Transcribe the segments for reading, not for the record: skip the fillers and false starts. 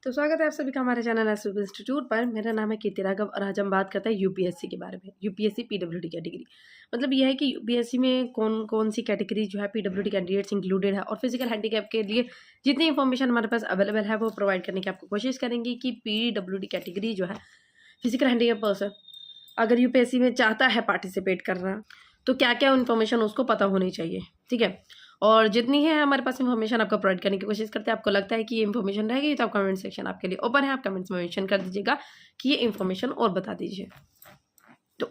तो स्वागत है आप सभी का हमारे चैनल एसएसबी इंस्टीट्यूट पर। मेरा नाम है कीर्ति राघव और आज हम बात करते हैं यूपीएससी के बारे में। यूपीएससी पीडब्ल्यूडी कैटेगरी मतलब यह है कि यूपीएससी में कौन कौन सी कैटेगरी जो है पीडब्ल्यूडी कैंडिडेट्स इंक्लूडेड है और फिजिकल हैंडीकैप के लिए जितनी इन्फॉर्मेशन हमारे पास अवेलेबल है वो प्रोवाइड करने की आपको कोशिश करेंगे कि पीडब्ल्यूडी कैटेगरी जो है फिजिकल हैंडीकैप पर्सन अगर यूपीएससी में चाहता है पार्टिसिपेट करना तो क्या क्या इन्फॉर्मेशन उसको पता होनी चाहिए, ठीक है। और जितनी है हमारे पास इन्फॉर्मेशन आपको प्रोवाइड करने की कोशिश करते हैं। आपको लगता है कि ये इन्फॉर्मेशन रहेगी तो आप कमेंट सेक्शन आपके लिए ओपन है, आप कमेंट्स में मेंशन कर दीजिएगा कि ये इन्फॉर्मेशन और बता दीजिए। तो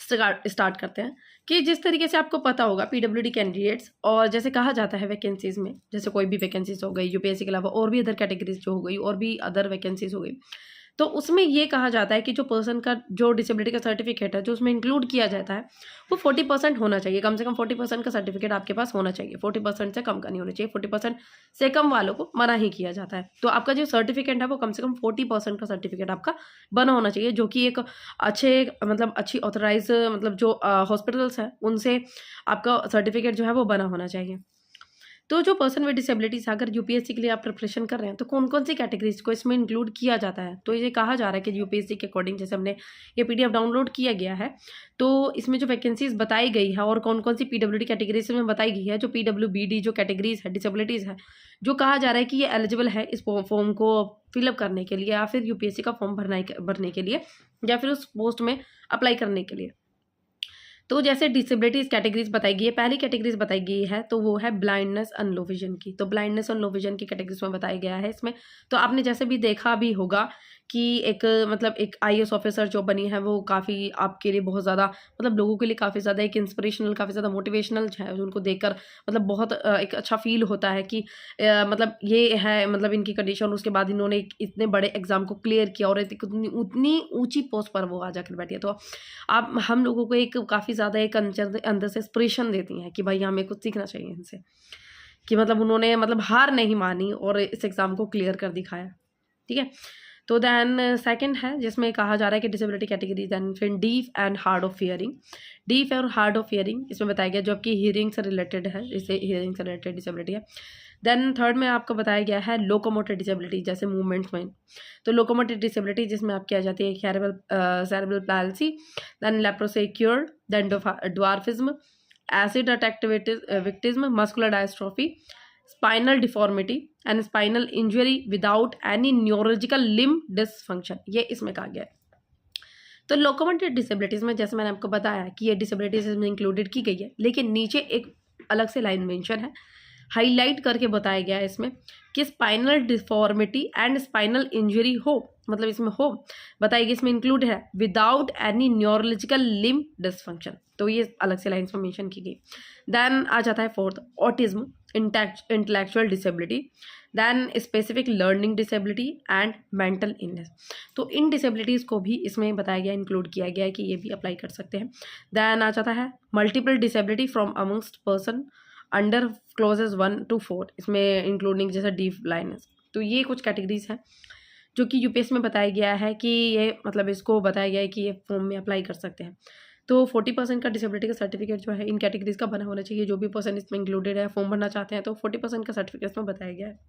स्टार्ट करते हैं कि जिस तरीके से आपको पता होगा पीडब्ल्यूडी कैंडिडेट्स और जैसे कहा जाता है वैकेंसीज में, जैसे कोई भी वैकेंसीज हो गई यूपीएससी के अलावा और भी अदर कैटेगरीज जो हो गई और भी अदर वैकेंसीज हो गई, तो उसमें ये कहा जाता है कि जो पर्सन का जो डिसेबिलिटी का सर्टिफिकेट है जो उसमें इंक्लूड किया जाता है वो 40% होना चाहिए। कम से कम 40% का सर्टिफिकेट आपके पास होना चाहिए। 40% से कम का नहीं होना चाहिए। 40% से कम वालों को मना ही किया जाता है। तो आपका जो सर्टिफिकेट है वो कम से कम 40% का सर्टिफिकेट आपका बना होना चाहिए, जो कि एक अच्छी ऑथराइज जो हॉस्पिटल्स हैं उनसे आपका सर्टिफिकेट जो है वो बना होना चाहिए। तो जो पर्सन विद डिसेबिलिटीज अगर यूपीएससी के लिए आप प्रिपरेशन कर रहे हैं तो कौन कौन सी कैटेगरीज को इसमें इंक्लूड किया जाता है, तो ये कहा जा रहा है कि यूपीएससी के अकॉर्डिंग जैसे हमने ये पीडीएफ डाउनलोड किया गया है तो इसमें जो वैकेंसीज बताई गई है और कौन कौन सी पीडब्ल्यूडी कैटेगरीज में बताई गई है, जो पीडब्ल्यूबीडी जो कैटेगरीज है डिसेबिलिटीज है, जो कहा जा रहा है कि ये एलिजिबल है इस फॉर्म को फिलअप करने के लिए या फिर यूपीएससी का फॉर्म भरने के लिए या फिर उस पोस्ट में अप्लाई करने के लिए। तो जैसे डिसेबिलिटीज कैटेगरीज बताई गई है, पहली कैटेगरीज बताई गई है तो वो है ब्लाइंडनेस एंड लो विजन की। तो ब्लाइंडनेस एंड लो विजन की कैटेगरीज में बताया गया है इसमें। तो आपने जैसे भी देखा भी होगा कि एक आईएएस ऑफिसर जो बनी है वो काफ़ी आपके लिए बहुत ज़्यादा लोगों के लिए काफ़ी ज़्यादा एक इंस्पिरेशनल, काफ़ी ज़्यादा मोटिवेशनल है। उनको देखकर बहुत एक अच्छा फील होता है कि ये है इनकी कंडीशन। उसके बाद इन्होंने इतने बड़े एग्जाम को क्लियर किया और उतनी ऊंची पोस्ट पर वो आ जाकर बैठी है। तो आप हम लोगों को एक काफ़ी ज़्यादा एक अंदर से इंस्पिरेशन देती हैं कि भाई हमें कुछ सीखना चाहिए इनसे, कि उन्होंने हार नहीं मानी और इस एग्ज़ाम को क्लियर कर दिखाया, ठीक है। तो दैन सेकंड है जिसमें कहा जा रहा है कि डिसेबिलिटी कैटेगरी दैन फिर deaf and hard of hearing. Deaf और हार्ड ऑफ हियरिंग इसमें बताया गया जो आपकी हियरिंग से रिलेटेड है, इसे हियरिंग से रिलेटेड डिसेबिलिटी है। देन थर्ड में आपको बताया गया है लोकोमोटर डिसेबिलिटी, जैसे मूवमेंट्स में। तो लोकोमोटर डिसेबिलिटी जिसमें आपकी आ जाती है cerebral palsy, then leprosy cured, then dwarfism, acid attack victims, muscular dystrophy, spinal deformity and spinal injury without any neurological limb dysfunction, ये इसमें कहा गया है। तो लोकोमोटर डिसेबिलिटीज में जैसे मैंने आपको बताया कि ये डिसेबिलिटीज इसमें इंक्लूडेड की गई है, लेकिन नीचे एक अलग से लाइन मेंशन है, हाईलाइट करके बताया गया है इसमें कि spinal deformity and spinal injury हो, इसमें हो बताइए इसमें इंक्लूड है without any neurological limb dysfunction. तो ये अलग से लाइन्स में मेंशन की गई। देन आ जाता है fourth autism, intellectual disability, then specific learning disability and mental illness. तो इन डिसेबिलिटीज़ को भी इसमें बताया गया, इंक्लूड किया गया है कि ये भी अप्लाई कर सकते हैं। देन आ जाता है multiple disability from amongst person under clauses 1 to 4, इसमें इंक्लूडिंग जैसे डीफ ब्लाइंडनेस। तो ये कुछ कैटेगरीज हैं जो कि यूपीएससी में बताया गया है कि ये इसको बताया गया है कि ये फॉर्म में अप्लाई कर सकते हैं। तो 40% का डिसेबिलिटी का सर्टिफिकेट जो है इन कैटेगरीज का बना होना चाहिए। जो भी पर्सन इसमें इंक्लूडेड है, फॉर्म भरना चाहते हैं तो 40% का सर्टिफिकेट इसमें बताया गया है।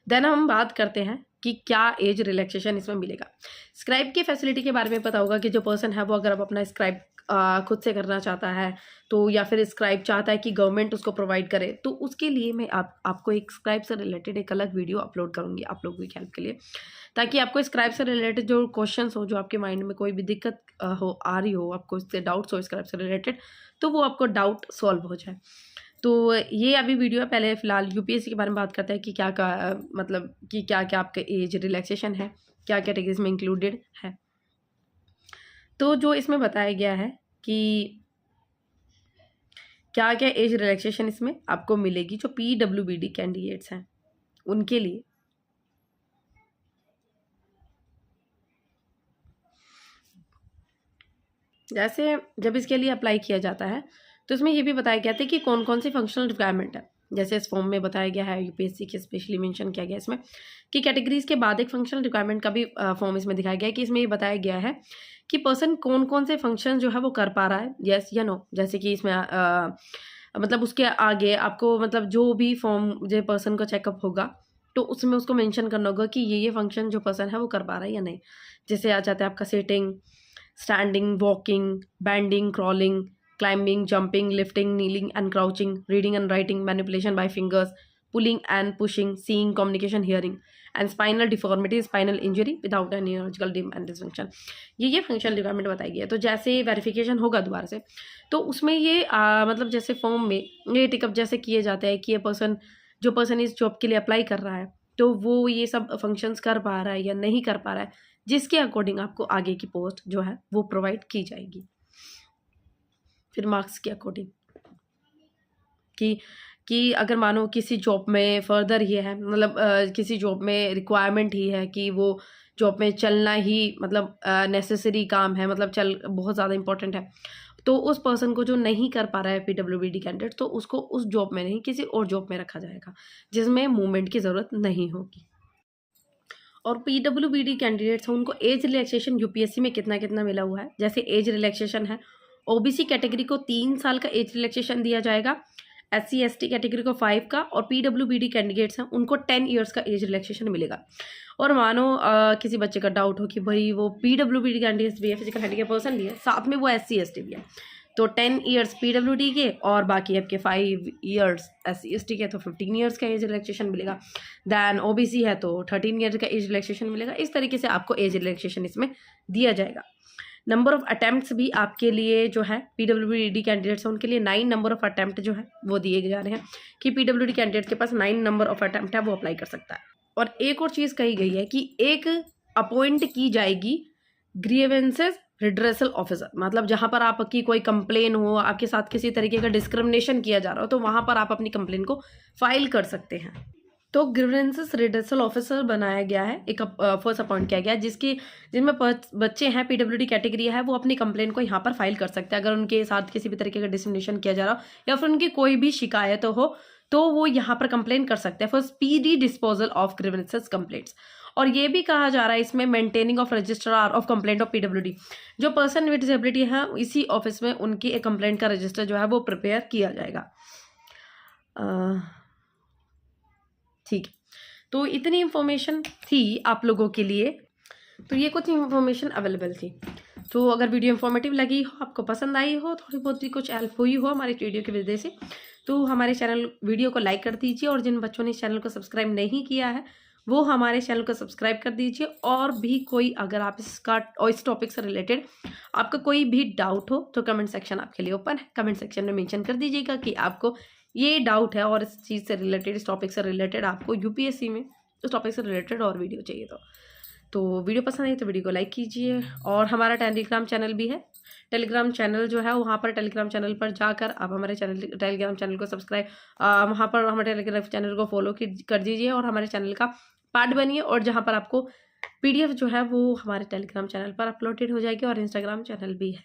देन हम बात करते हैं कि क्या एज रिलैक्सेशन इसमें मिलेगा। स्क्राइब की फैसिलिटी के बारे में पता होगा कि जो पर्सन है वो अगर अब अपना स्क्राइब खुद से करना चाहता है तो या फिर स्क्राइब चाहता है कि गवर्नमेंट उसको प्रोवाइड करे, तो उसके लिए मैं आपको एक स्क्राइब से रिलेटेड एक अलग वीडियो अपलोड करूँगी आप लोगों की हेल्प के लिए, ताकि आपको स्क्राइब से रिलेटेड जो क्वेश्चंस हो, जो आपके माइंड में कोई भी दिक्कत आ रही हो, आपको इससे डाउट्स हो स्क्राइब से रिलेटेड, तो वो आपको डाउट सॉल्व हो जाए। तो ये अभी वीडियो है। पहले फ़िलहाल यूपीएससी के बारे में बात करते हैं कि क्या क्या आपका एज रिलैक्सेशन है, क्या कैटेगरीज में इंक्लूडेड है। तो जो इसमें बताया गया है कि क्या क्या एज रिलैक्सेशन इसमें आपको मिलेगी जो पीडब्ल्यूबीडी कैंडिडेट्स हैं उनके लिए। जैसे जब इसके लिए अप्लाई किया जाता है तो इसमें ये भी बताया गया था कि कौन कौन सी फंक्शनल रिक्वायरमेंट है। जैसे इस फॉर्म में बताया गया है, यूपीएससी के स्पेशली मेंशन किया गया इसमें कि कैटेगरीज के बाद एक फंक्शनल रिक्वायरमेंट का भी फॉर्म इसमें दिखाया गया है कि इसमें ये बताया गया है कि पर्सन कौन कौन से फंक्शन जो है वो कर पा रहा है, यस या नो। जैसे कि इसमें उसके आगे आपको जो भी फॉर्म जो पर्सन का चेकअप होगा तो उसमें उसको मेंशन करना होगा कि ये फंक्शन जो पर्सन है वो कर पा रहा है या नहीं। जैसे आ जाता है आपका sitting, standing, walking, bending, crawling, climbing, jumping, lifting, kneeling and crouching, reading and writing, manipulation by fingers, pulling and pushing, seeing, communication, hearing and spinal deformity, spinal injury without any neurological dim and dysfunction. ये functional requirement बताई गई है। तो जैसे verification होगा दोबारा से, तो उसमें ये मतलब जैसे फॉर्म में ये टिकअप जैसे किए जाते हैं कि ये जो पर्सन इस जॉब के लिए अप्लाई कर रहा है, तो वो ये सब फंक्शंस कर पा रहा है या नहीं कर पा रहा है, जिसके अकॉर्डिंग आपको आगे की पोस्ट जो है वो प्रोवाइड की जाएगी। फिर मार्क्स के अकॉर्डिंग कि अगर मानो किसी जॉब में फर्दर ये है, मतलब किसी जॉब में रिक्वायरमेंट ही है कि वो जॉब में चलना ही मतलब नेसेसरी काम है, मतलब चल बहुत ज़्यादा इंपॉर्टेंट है, तो उस पर्सन को जो नहीं कर पा रहा है PWBD कैंडिडेट, तो उसको उस जॉब में नहीं किसी और जॉब में रखा जाएगा जिसमें मूवमेंट की ज़रूरत नहीं होगी। और PWBD कैंडिडेट्स हैं उनको एज रिलैक्सेशन UPSC में कितना कितना मिला हुआ है। जैसे एज रिलैक्सेशन है, OBC कैटेगरी को 3 साल का एज रिलैक्सेशन दिया जाएगा, SC ST कैटेगरी को 5 का, और PWBD कैंडिडेट्स हैं उनको 10 ईयर्स का एज रिलैक्सेशन मिलेगा। और मानो किसी बच्चे का डाउट हो कि भाई वो PWBD कैंडिडेट्स भी है, फिजिकल हैंडीकैप पर्सन भी है, साथ में वो SC ST भी है, तो 10 ईयर्स PWD के और बाकी आपके 5 ईयर्स SC ST के, तो 15 ईयर्स का एज रिलैक्सेशन मिलेगा। दैन OBC है तो 13 ईयर्स का एज रिलैक्सेशन मिलेगा। इस तरीके से आपको एज रिलैक्सेशन इसमें दिया जाएगा। नंबर ऑफ अटैम्प्ट्स भी आपके लिए जो है PWBD कैंडिडेट्स हैं उनके लिए 9 नंबर ऑफ अटैम्प्ट जो है वो दिए जा रहे हैं कि PWD कैंडिडेट के पास 9 नंबर ऑफ अटैम्प्ट है, वो अप्लाई कर सकता है। और एक और चीज़ कही गई है कि एक अपॉइंट की जाएगी ग्रीवेंसेस रिड्रेसल ऑफिसर, मतलब जहाँ पर आपकी कोई कंप्लेन हो, आपके साथ किसी तरीके का डिस्क्रिमिनेशन किया जा रहा हो, तो वहाँ पर आप अपनी कंप्लेन को फाइल कर सकते हैं। तो ग्रीवेंसेस रिड्रेसल ऑफिसर बनाया गया है, एक फर्स्ट अपॉइंट किया गया है, जिनमें बच्चे हैं PWD कैटेगरी है, वो अपनी कंप्लेन को यहाँ पर फाइल कर सकते हैं। अगर उनके साथ किसी भी तरीके का डिस्क्रिमिनेशन किया जा रहा हो या फिर उनकी कोई भी शिकायत हो, तो वो यहाँ पर कंप्लेन कर सकते हैं for speedy disposal of grievances complaints. और ये भी कहा जा रहा है इसमें maintaining of registrar of complaint of PWD, जो पर्सन विद डिसेबिलिटी है इसी ऑफिस में उनकी एक कंप्लेंट का रजिस्टर जो है वो प्रिपेयर किया जाएगा। ठीक है, तो इतनी इन्फॉर्मेशन थी आप लोगों के लिए। तो ये कुछ इन्फॉर्मेशन अवेलेबल थी। तो अगर वीडियो इन्फॉर्मेटिव लगी हो, आपको पसंद आई हो, थोड़ी बहुत भी कुछ हेल्प हुई हो हमारे वीडियो की वजह से, तो हमारे वीडियो को लाइक कर दीजिए। और जिन बच्चों ने इस चैनल को सब्सक्राइब नहीं किया है वो हमारे चैनल को सब्सक्राइब कर दीजिए। और भी कोई अगर आप इस टॉपिक से रिलेटेड आपका कोई भी डाउट हो तो कमेंट सेक्शन आपके लिए ओपन है। कमेंट सेक्शन में मेंशन कर दीजिएगा कि आपको ये डाउट है और इस चीज़ से रिलेटेड, इस टॉपिक से रिलेटेड आपको UPSC में उस टॉपिक से रिलेटेड और वीडियो चाहिए। तो वीडियो पसंद आई तो वीडियो को लाइक कीजिए। और हमारा टेलीग्राम चैनल भी है, टेलीग्राम चैनल जो है वहाँ पर टेलीग्राम चैनल पर जाकर आप हमारे टेलीग्राम चैनल को सब्सक्राइब, वहाँ पर हमारे टेलीग्राम चैनल को फॉलो कर दीजिए और हमारे चैनल का पार्ट बनिए। और जहाँ पर आपको PDF जो है वो हमारे टेलीग्राम चैनल पर अपलोडेड हो जाएगी और इंस्टाग्राम चैनल भी है।